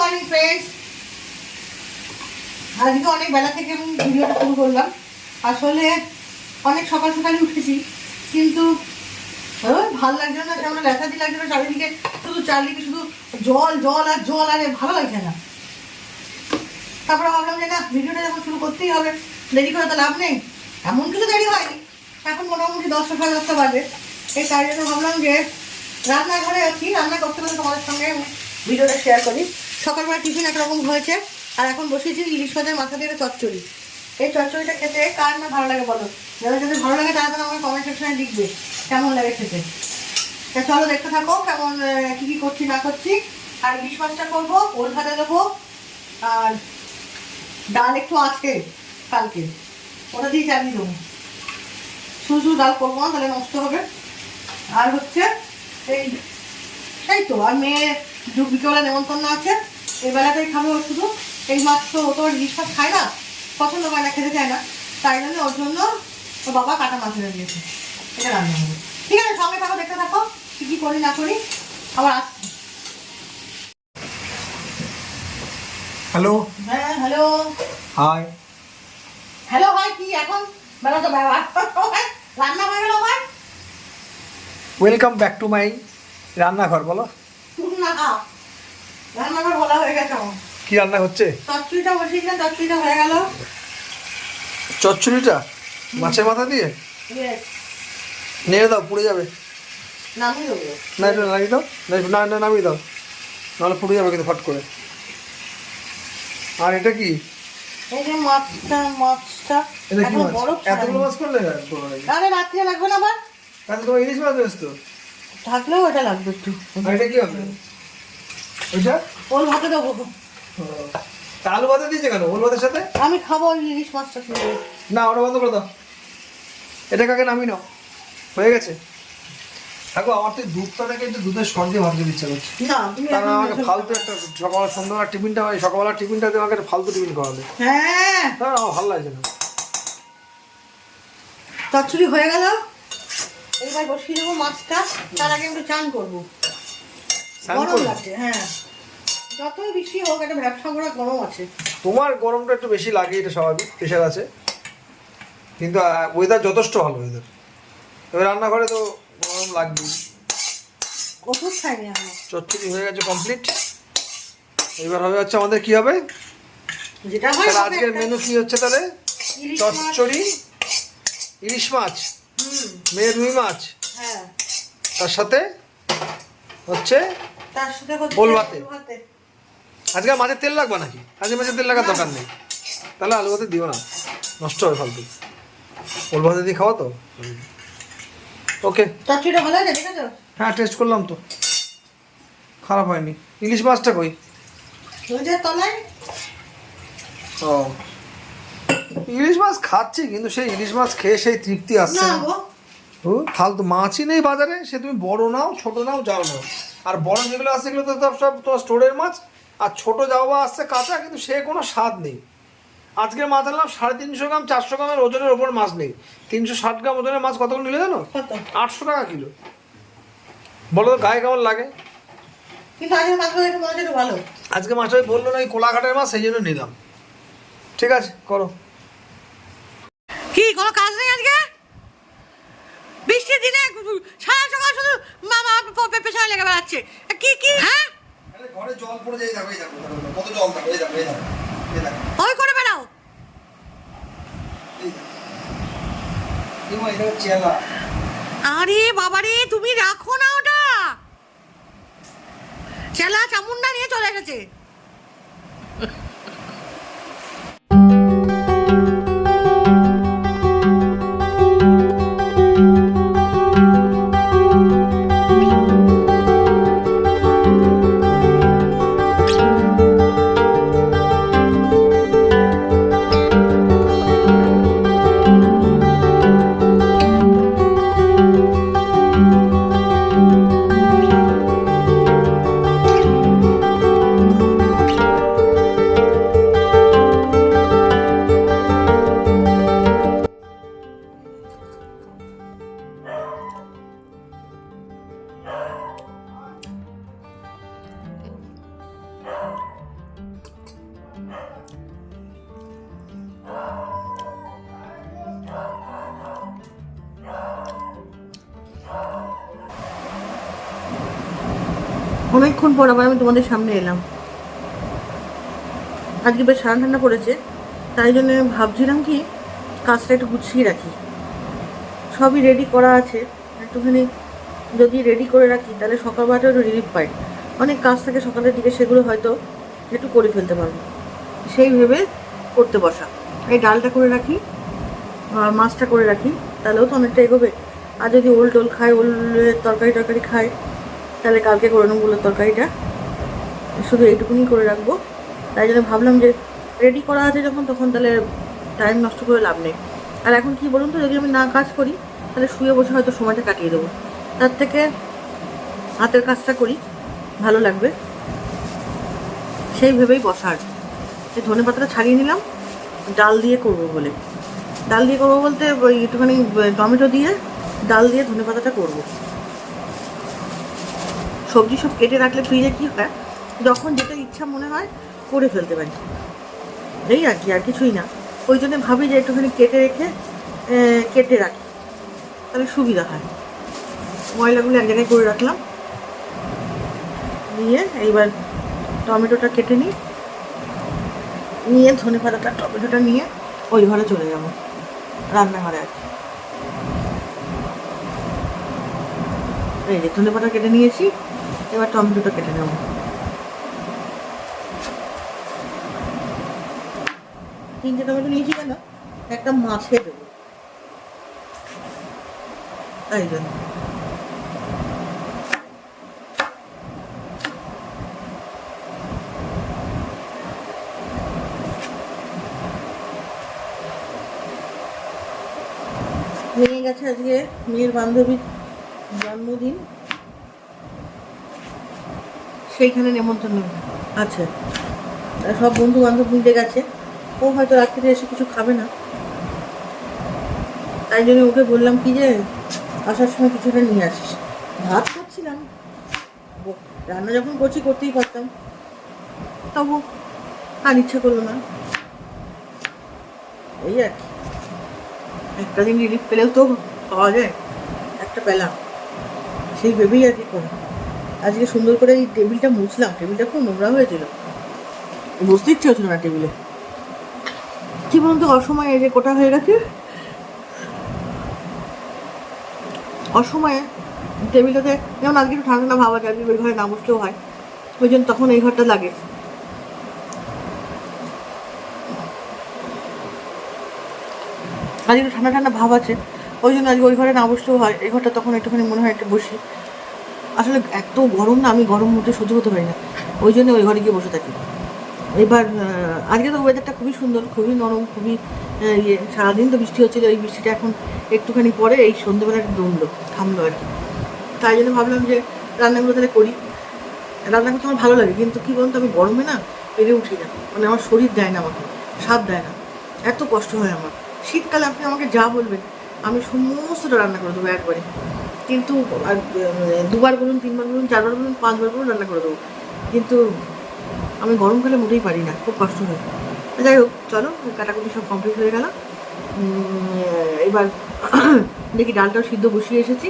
Morning friends. আজকে অনেক বেলা থেকে আমি ভিডিওটা শুরু করলাম। আসলে অনেক সকাল সকালে উঠেছি, কিন্তু ভালো লাগছে না, কেমন লেথাদি লাগছে না, চারিদিকে শুধু জল জল আর জল, আর ভালো লাগছে না। তারপরে ভাবলাম যে না, ভিডিওটা যখন শুরু করতেই হবে, দেরি করে তো লাভ নেই। এমন কিছু দেরি হয়নি, এখন মোটামুটি 10টা সাড়ে 10টা বাজে। এই তাই জন্য ভাবলাম যে রান্নাঘরে আছি, রান্না করতে করতে তোমাদের সঙ্গে ভিডিওটা শেয়ার করি। সকালবেলা টিফিন একরকম হয়েছে, আর এখন বসেছি ইলিশ মাছের মাথা দিয়ে চচ্চড়ি। এই চচ্চড়িটা খেতে কার না ভালো লাগে বলো? যাদের যদি ভালো লাগে তারা তো আমাকে কমেন্ট সেকশনে লিখবে কেমন লাগে খেতে। তা চলো দেখতে থাকো কেমন কী কী করছি না করছি। আর ইলিশ মাছটা করবো, ওল ভাজা দেবো, আর ডাল একটু আছে কালকে, ওটা দিয়ে চালিয়ে দেবো। শুধু ডাল করবো না, তাহলে নষ্ট হবে। আর হচ্ছে এই তো, আর মেয়ে বিকেলে নেমন্তন্ন আছে, এই বেলাটাই খাবে ও শুধু। এই মাছ তো ও তো ইলিশ মাছ খায় না, পছন্দ করে না, খেতে চায় না, তাই জন্য ওর জন্য ওর বাবা কাটা মাছ এনে দিয়েছে, এটা রান্না হবে। ঠিক আছে, সঙ্গে থাকো, দেখতে থাকো কী কী করি না করি। আবার আসছি। হ্যালো। হ্যাঁ হ্যালো। হাই। হ্যালো ভাই, কি এখন বেলা তো রান্না হয়ে গেল ভাই? ওয়েলকাম ব্যাক টু মাই রান্নাঘর। বলো না, রান্নাঘর বলা হয়ে গেছে আমার। কি রান্না হচ্ছে? চচ্চড়িটা বসিয়েছিলাম, চচ্চড়িটা হয়ে গেল। চচ্চড়িটা মাছের মাথা দিয়ে নেড়ে দাও, পুড়ে যাবে। নামিয়ে দেবো না, এটা নামিয়ে দাও, না না নামিয়ে দাও, নাহলে পুড়ে যাবে কিন্তু ফট করে। আর এটা কি? এই যে মাছটা এটা কি এখন মাছ? বরফ এতগুলো মাছ করলে আরে রাত্রে লাগবে না আবার? তাহলে তোমার ইলিশ মাছ বেশ তো, থাকলেও এটা লাগবে একটু। আর এটা কি হবে? ওইটা ওল ভাতে দেবো। তা আলু ভাতে দিয়েছে কেন ওল ভাতের সাথে? আমি খাবো ওই ইলিশ মাছটা খেয়ে। না, ওটা বন্ধ করে দাও, এটা কাকে নামিয়ে নাও, হয়ে গেছে। দেখো, আমার তো দুধটা থেকে একটু দুধের সর দিয়ে ভাত খেতে ইচ্ছা করছে। না তুমি কারণ আমাকে ফালতু একটা সকাল সন্ধ্যাবেলা টিফিনটা হয়, সকালবেলা টিফিনটা দিয়ে আমাকে একটা ফালতু টিফিন খাওয়াবে, হ্যাঁ আমার ভালো লাগছে না। চচ্চড়ি হয়ে গেল, এইবার বসিয়ে দেবো মাছটা। তার আগে একটু চান করবো, গরম লাগছে। হ্যাঁ, যতই বৃষ্টি হোক, একটা ব্যবসা করা গরম আছে। তোমার গরমটা একটু বেশি লাগে, এটা স্বাভাবিক, প্রেশার আছে, কিন্তু ওয়েদার যথেষ্ট ভালো ওয়েদার। এবার রান্নাঘরে তো গরম লাগবেই। ওষুধ খাইনি আমি। চচ্চড়ি হয়ে গেছে কমপ্লিট। এবার হবে হচ্ছে আমাদের কি হবে, যেটা হয় তাহলে আজকের মেনু কি হচ্ছে তাহলে? ইলিশ মাছ। চচ্চড়ি, ইলিশ মাছ, মেয়ে রুই মাছ, হ্যাঁ, তার সাথে হচ্ছে তার সাথে ওল ভাতে। আজকে আর মাছের তেল লাগবে নাকি? আজকে মাছের তেল লাগার দরকার নেই, তাহলে আলু ভাতে দিও না, নষ্ট হবে ফালতু। ওল ভাতে দিয়ে খাওয়া তো। ওকে, চচ্চড়িটা ভালো আছে, ঠিক আছে? হ্যাঁ টেস্ট করলাম তো, খারাপ হয়নি। ইলিশ মাছটা কই? ওই যে তলায়। ও, ইলিশ মাছ খাচ্ছি, কিন্তু সেই ইলিশ মাছ খেয়ে সেই তৃপ্তি আসছে না না। গো, ও ফালতু মাছই নেই বাজারে, সে তুমি বড় নাও ছোট নাও যাও নাও। আর বড় যেগুলো আসছে সেগুলো তো সব তোমার স্টোরের মাছ, আর ছোট যাও বা আসছে কাঁচা, কিন্তু সে কোনো স্বাদ নেই। আজকে মাছ আনলাম 350 গ্রাম, 400 গ্রামের ওজনের ওপর মাছ নেই। 360 গ্রাম ওজনের মাছ কত নিলে জানো? কত? 800 টাকা কিলো। বলো তো গায়ে কেমন লাগে? কিন্তু আজকে মাছগুলো একটু মনে হচ্ছে ভালো। আজকে মাছটা বললো না এই কোলাঘাটের মাছ, সেই জন্য নিলাম। ঠিক আছে, করো। কি কোনো কাজ নেই আজকে? বৃষ্টির দিনে সারা সকাল শুধু মামা পেছনে লেগে বেড়াচ্ছে। কি কি? হ্যাঁ, ঘরে জল পড়ে যায়, দেখো এই দেখো কত জল, দেখো এই দেখো এই দেখো এই দেখো ওই করে বেড়াও। এই দেখো চেলা। আরে বাবারে, তুমি রাখো না ওটা, চেলা চামুন্ডা নিয়ে চলে এসেছে। অনেকক্ষণ পর আবার আমি তোমাদের সামনে এলাম। আজকে বেশ ঠান্ডা ঠান্ডা পড়েছে, তাই জন্য ভাবছিলাম কি কাজটা একটু গুছিয়ে রাখি। সবই রেডি করা আছে, একটুখানি যদি রেডি করে রাখি তাহলে সকালবেলাটা একটু রিলিফ পাই। অনেক কাজ থাকে সকালের দিকে, সেগুলো হয়তো একটু করে ফেলতে পারবো, সেই ভেবে করতে বসা। এই ডালটা করে রাখি আর মাছটা করে রাখি, তাহলেও তো অনেকটা এগোবে। আর যদি ওল টোল খায়, ওলের তরকারি খায়, তাহলে কালকে করে নেবো ওলের তরকারিটা। শুধু এইটুকুনি করে রাখবো। তাই জন্য ভাবলাম যে রেডি করা আছে যখন, তখন তাহলে টাইম নষ্ট করে লাভ নেই। আর এখন কি বলুন তো, যদি আমি না কাজ করি তাহলে শুয়ে বসে হয়তো সময়টা কাটিয়ে দেবো। তার থেকে হাতের কাজটা করি, ভালো লাগবে, সেই ভেবেই বসা আর কি। এই ধনে পাতাটা ছাড়িয়ে নিলাম ডাল দিয়ে করবো বলে। ডাল দিয়ে করবো বলতে ওই একটুখানি টমেটো দিয়ে ডাল দিয়ে ধনে পাতাটা করবো। সবজি সব কেটে রাখলে ফ্রিজে কী হয়, যখন যেটা ইচ্ছা মনে হয় করে ফেলতে পারি, এই আর কি, আর কিছুই না। ওই জন্য ভাবি যে একটুখানি কেটে রাখি, তাহলে সুবিধা হয়। ময়লাগুলো এক জায়গায় করে রাখলাম, নিয়ে এইবার টমেটোটা কেটে নিয়ে ধনে পাতাটা টমেটোটা নিয়ে ওই ঘরে চলে যাব, রান্নাঘরে আর কি। এই যে ধনে পাতা কেটে নিয়েছি, এবার টমেটোটা কেটে নেব। তিনটে টমেটো নিয়েছি কেন, একটা মাছে দেবো তাই জন্য। মেয়ে গেছে আজকে, মেয়ের বান্ধবীর জন্মদিন, সেইখানে নেমন্তন্ন আছে। সব বন্ধু বান্ধব মিলে গেছে। ও হয়তো রাত্রিতে এসে কিছু খাবে না, তাই জন্য ওকে বললাম কি যে আসার সময় কিছুটা নিয়ে আসিস। ভাত করছিলাম, রান্না যখন করতেই পারতাম, তবু আর ইচ্ছা করলো না। এই আর কি, একটা দিন রিলিফ পেলেও তো পাওয়া যায়, একটা পেলাম, সেই ভেবেই আর কি করি। আজকে সুন্দর করে এই টেবিলটা মুছলাম, টেবিলটা খুব নোংরা হয়েছিল, বসতে ইচ্ছে হচ্ছিল না টেবিলে। কি বলুন তো, অসময়ে যে কোটা হয়ে গেছে, অসময়ে টেবিলটাতে, যেমন আজকে একটু ঠান্ডা ভাব আছে, আজকে ওই ঘরে না বসলেও হয়, ওই জন্য তখন এই ঘরটা লাগে। আজকে একটু ঠান্ডা ঠান্ডা ভাব আছে, ওই জন্য আজকে ওই ঘরে না বসলেও হয়, এই ঘরটা তখন একটুখানি মনে হয় একটু বসি। আসলে এত গরম না, আমি গরম মুহূর্তে সহ্য করতে পারি না, ওই জন্য ওই ঘরে গিয়ে বসে থাকি। এবার আজকে তো ওয়েদারটা খুবই সুন্দর, খুবই নরম, খুবই সারাদিন তো বৃষ্টি হচ্ছিলো, এই বৃষ্টিটা এখন একটুখানি পরে এই সন্ধ্যেবেলা দমলো, থামলো আর কি। তাই জন্য ভাবলাম যে রান্নাগুলো তাহলে করি। রান্না করতে আমার ভালো লাগে, কিন্তু কী বলুন তো, আমি গরমে না পেরে উঠি না, মানে আমার শরীর দেয় না, আমাকে স্বাদ দেয় না, এত কষ্ট হয় আমার। শীতকালে আপনি আমাকে যা বলবেন আমি সমস্তটা রান্না করে দেবো একবারে, কিন্তু আর দুবার বলুন, তিনবার বলুন, চারবার বলুন, পাঁচবার বলুন রান্না করে দেবো, কিন্তু আমি গরমকালে মোটেই পারি না, খুব কষ্ট হয়। যাই হোক, চলো, কাটাকুটি সব কমপ্লিট হয়ে গেল। এবার দেখি ডালটাও সিদ্ধ বসিয়ে এসেছি,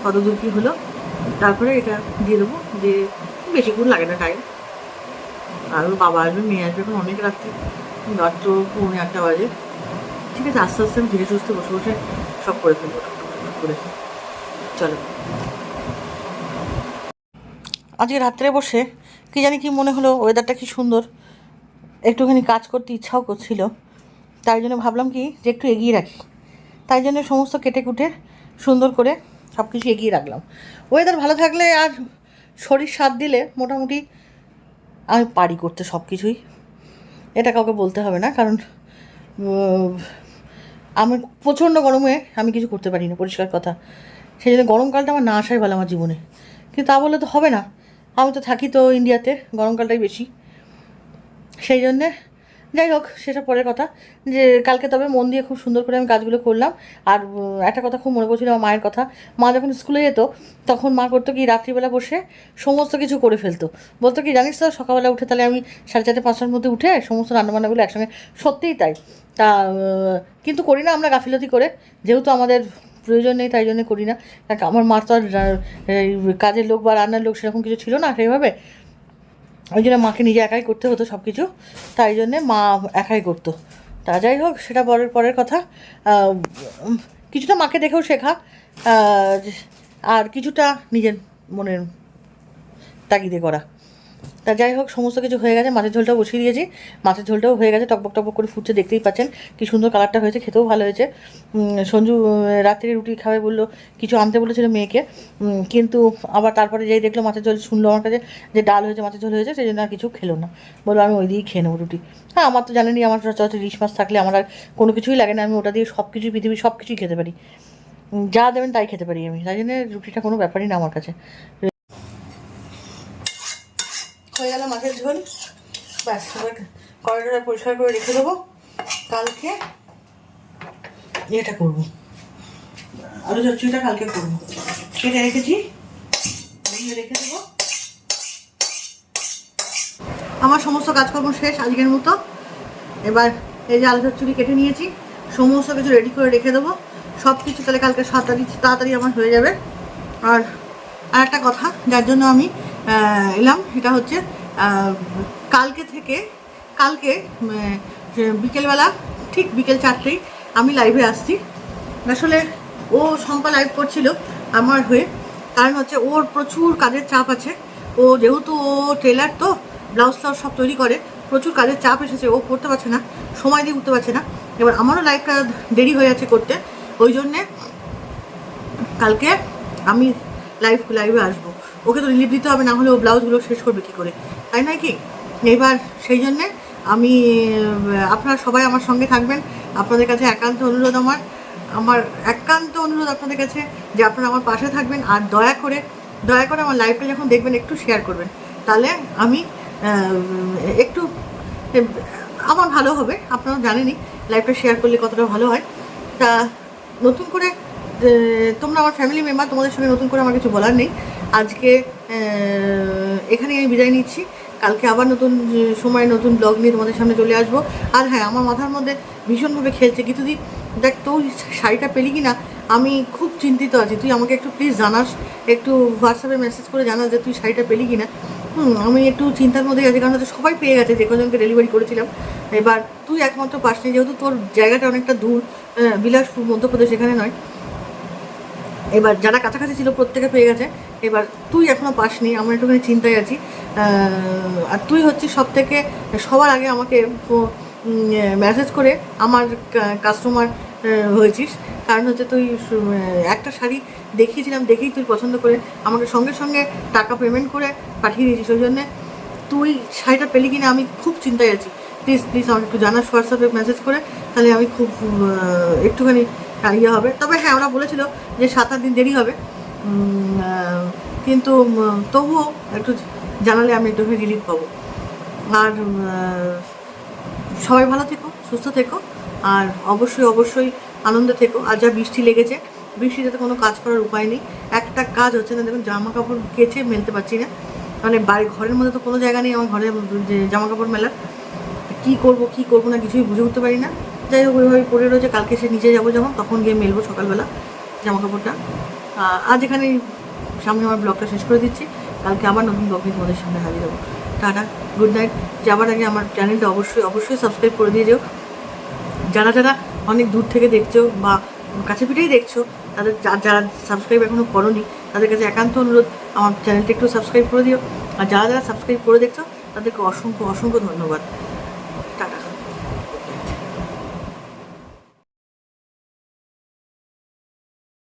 কতদূর কী হলো, তারপরে এটা দিয়ে দেবো, যে বেশিক্ষণ লাগে না টাইম। আর ওর বাবা আসবে, মেয়ে আসবে, এখন অনেক রাত্রি, রাত তো 8:30 বাজে। ঠিক আছে, আস্তে আস্তে আমি ধীরে সুস্থে বসে বসে সব করে ফেলবো করে। চলো, আজকে রাত্রে বসে কি জানি কি মনে হলো, ওয়েদারটা কি সুন্দর, একটুখানি কাজ করতে ইচ্ছাও করছিল, তাই জন্য ভাবলাম কি যে একটু এগিয়ে রাখি। তাই জন্য সমস্ত কেটে কুটে সুন্দর করে সব কিছু এগিয়ে রাখলাম। ওয়েদার ভালো থাকলে আর শরীর সাথ দিলে মোটামুটি আমি পারি করতে সব কিছুই, এটা কাউকে বলতে হবে না। কারণ আমি প্রচণ্ড গরমে আমি কিছু করতে পারি না, পরিষ্কার কথা। সেই জন্য গরমকালটা আমার না আসাই ভালো আমার জীবনে, কিন্তু তা বললে তো হবে না, আমি তো থাকি তো ইন্ডিয়াতে, গরমকালটাই বেশি। সেই জন্যে যাই হোক, সেটা পরের কথা। যে কালকে তবে মন দিয়ে খুব সুন্দর করে আমি কাজগুলো করলাম। আর একটা কথা খুব মনে পড়ছিল আমার মায়ের কথা। মা যখন স্কুলে যেত তখন মা করতো কি, রাত্রিবেলা বসে সমস্ত কিছু করে ফেলতো। বলতো কি জানিস তো, সকালবেলা উঠে তাহলে আমি 4:30 5টার মধ্যে উঠে সমস্ত রান্নাবান্নাগুলো একসঙ্গে, সত্যিই তাই। তা কিন্তু করি না আমরা গাফিলতি করে, যেহেতু আমাদের প্রয়োজন নেই তাই জন্য করি না। কারণ আমার মা তো আর কাজের লোক বা রান্নার লোক সেরকম কিছু ছিল না সেইভাবে, ওই জন্য মাকে নিজে একাই করতে হতো সব কিছু, তাই জন্যে মা একাই করতো। তা যাই হোক, সেটা পরের কথা। কিছুটা মাকে দেখেও শেখা, আর কিছুটা নিজের মনের তাগিদে করা। তা যাই হোক, সমস্ত কিছু হয়ে গেছে। মাছের ঝোলটাও বসিয়ে দিয়েছি, মাছের ঝোলটাও হয়ে গেছে, টকবক টকবক করে ফুটছে, দেখতেই পাচ্ছেন কি সুন্দর কালারটা হয়েছে, খেতেও ভালো হয়েছে। সঞ্জু রাত্রে রুটি খাবে বললো, কিছু আনতে বলেছিল মেয়েকে, কিন্তু আবার তারপরে যেই দেখলো মাছের ঝোল, শুনলো আমার কাছে যে ডাল হয়েছে, মাছের ঝোল হয়েছে, সেই জন্য আর কিছু খেলো না, বললো আমি ওই দিয়েই খেয়ে নেবো রুটি। হ্যাঁ, আমার তো জানেনি, আমার সচরাচর ইলিশ মাছ থাকলে আমার আর কোনো কিছুই লাগে না, আমি ওটা দিয়ে সব কিছুই, পৃথিবীর সব কিছুই খেতে পারি, যা দেবেন তাই খেতে পারি আমি, তাই জন্য রুটিটা কোনো ব্যাপারই না আমার কাছে। হয়ে গেল মাছের ঝোল, ব্যাস এবার কড়াইটা পরিষ্কার করে রেখে দেবো, কালকে এটা করবো, আলু চচ্চড়িটা কালকে করবো, কেটে রেখেছি, রেখে দেবো। আমার সমস্ত কাজকর্ম শেষ আজকের মতো। এবার এই যে আলু চচ্চড়ি কেটে নিয়েছি, সমস্ত কিছু রেডি করে রেখে দেবো, সব কিছু তাহলে কালকে তাড়াতাড়ি আমার হয়ে যাবে। আর একটা কথা যার জন্য আমি এলাম, সেটা হচ্ছে কালকে বিকেলবেলা ঠিক বিকেল 4টেই আমি লাইভে আসছি। আসলে ও শম্পা লাইভ করছিল আমার হয়ে, কারণ হচ্ছে ওর প্রচুর কাজের চাপ আছে। ও যেহেতু ও টেলার, তো ব্লাউজ ফ্লাউজ সব তৈরি করে, প্রচুর কাজের চাপ এসেছে, ও করতে পারছে না, সময় দিয়ে উঠতে পারছে না। এবার আমারও লাইভটা দেরি হয়ে যাচ্ছে করতে, ওই জন্যে কালকে আমি লাইভে আসবো। ওকে তো রিলিভ দিতে হবে, না হলে ও ব্লাউজগুলো শেষ করবে কী করে, তাই নয় কি? এবার সেই জন্যে আমি, আপনারা সবাই আমার সঙ্গে থাকবেন। আপনাদের কাছে একান্ত অনুরোধ, আমার একান্ত অনুরোধ আপনাদের কাছে যে আপনারা আমার পাশে থাকবেন। আর দয়া করে আমার লাইভটা যখন দেখবেন একটু শেয়ার করবেন, তাহলে আমি একটু আমার ভালো হবে। আপনারা জানেনই লাইভটা শেয়ার করলে কতটা ভালো হয়। তা নতুন করে তোমরা আমার ফ্যামিলি মেম্বার, তোমাদের সঙ্গে নতুন করে আমার কিছু বলার নেই। আজকে এখানেই আমি বিদায় নিচ্ছি, কালকে আবার নতুন সময় নতুন ব্লগ নিয়ে তোমাদের সামনে চলে আসবো। আর হ্যাঁ, আমার মাথার মধ্যে ভীষণভাবে খেলছে তুই দেখ, তুই শাড়িটা পেলি কি না, আমি খুব চিন্তিত আছি। তুই আমাকে একটু প্লিজ জানাস, একটু হোয়াটসঅ্যাপে মেসেজ করে জানাস যে তুই শাড়িটা পেলি কি না। আমি একটু চিন্তার মধ্যে আছি, কারণ হচ্ছে সবাই পেয়ে গেছে, যে কজনকে ডেলিভারি করেছিলাম। এবার তুই একমাত্র পাসনি, যেহেতু তোর জায়গাটা অনেকটা দূর, বিলাসপুর মধ্যপ্রদেশ, এখানে নয়। এবার যারা কাছাকাছি ছিল প্রত্যেকে পেয়ে গেছে, এবার তুই এখনও পাসনি, আমরা একটুখানি চিন্তায় আছি। আর তুই হচ্ছিস সবার আগে আমাকে মেসেজ করে আমার কাস্টমার হয়েছিস, কারণ হচ্ছে তুই একটা শাড়ি দেখিয়েছিলাম, দেখেই তুই পছন্দ করে আমাকে সঙ্গে সঙ্গে টাকা পেমেন্ট করে পাঠিয়ে দিয়েছিস। ওই জন্যে তুই শাড়িটা পেলি কিনা আমি খুব চিন্তায় আছি। প্লিজ আমাকে একটু জানাস হোয়াটসঅ্যাপে মেসেজ করে, তাহলে আমি খুব একটুখানি ইয়ে হবে। তবে হ্যাঁ, ওরা বলেছিল যে 7-8 দিন দেরি হবে, কিন্তু তবুও একটু জানালে আমি একটুখানি রিলিফ পাবো। আর সবাই ভালো থেকো, সুস্থ থেকো, আর অবশ্যই আনন্দে থেকো। আর যা বৃষ্টি লেগেছে, বৃষ্টিতে কোনো কাজ করার উপায় নেই, একটা কাজ হচ্ছে না। দেখুন, জামা কাপড় কেচে মেলতে পারছি না, মানে ঘরের মধ্যে তো কোনো জায়গা নেই আমার ঘরে যে জামা কাপড় মেলার। কী করবো না কিছুই বুঝে উঠতে পারি না। যাই হোক, ওইভাবে পড়ে রয়েছে, কালকে সে নিচে যাবো যখন, তখন গিয়ে মেলবো সকালবেলা জামা কাপড়টা। আজ এখানে সামনে আমার ব্লগটা শেষ করে দিচ্ছি, কালকে আবার নতুন ব্লগ নিয়ে তোমাদের সামনে হাজির হবো। Tata, good night. যাবার আগে আমার চ্যানেলটা অবশ্যই সাবস্ক্রাইব করে দিয়ে যেও। যারা অনেক দূর থেকে দেখছো বা কাছে পিঠেই দেখছো, তাদের যারা সাবস্ক্রাইব এখনও করোনি, তাদের কাছে একান্ত অনুরোধ, আমার চ্যানেলটা একটু সাবস্ক্রাইব করে দিও। আর যারা সাবস্ক্রাইব করে দেখছো, তাদেরকে অসংখ্য ধন্যবাদ। টাটা।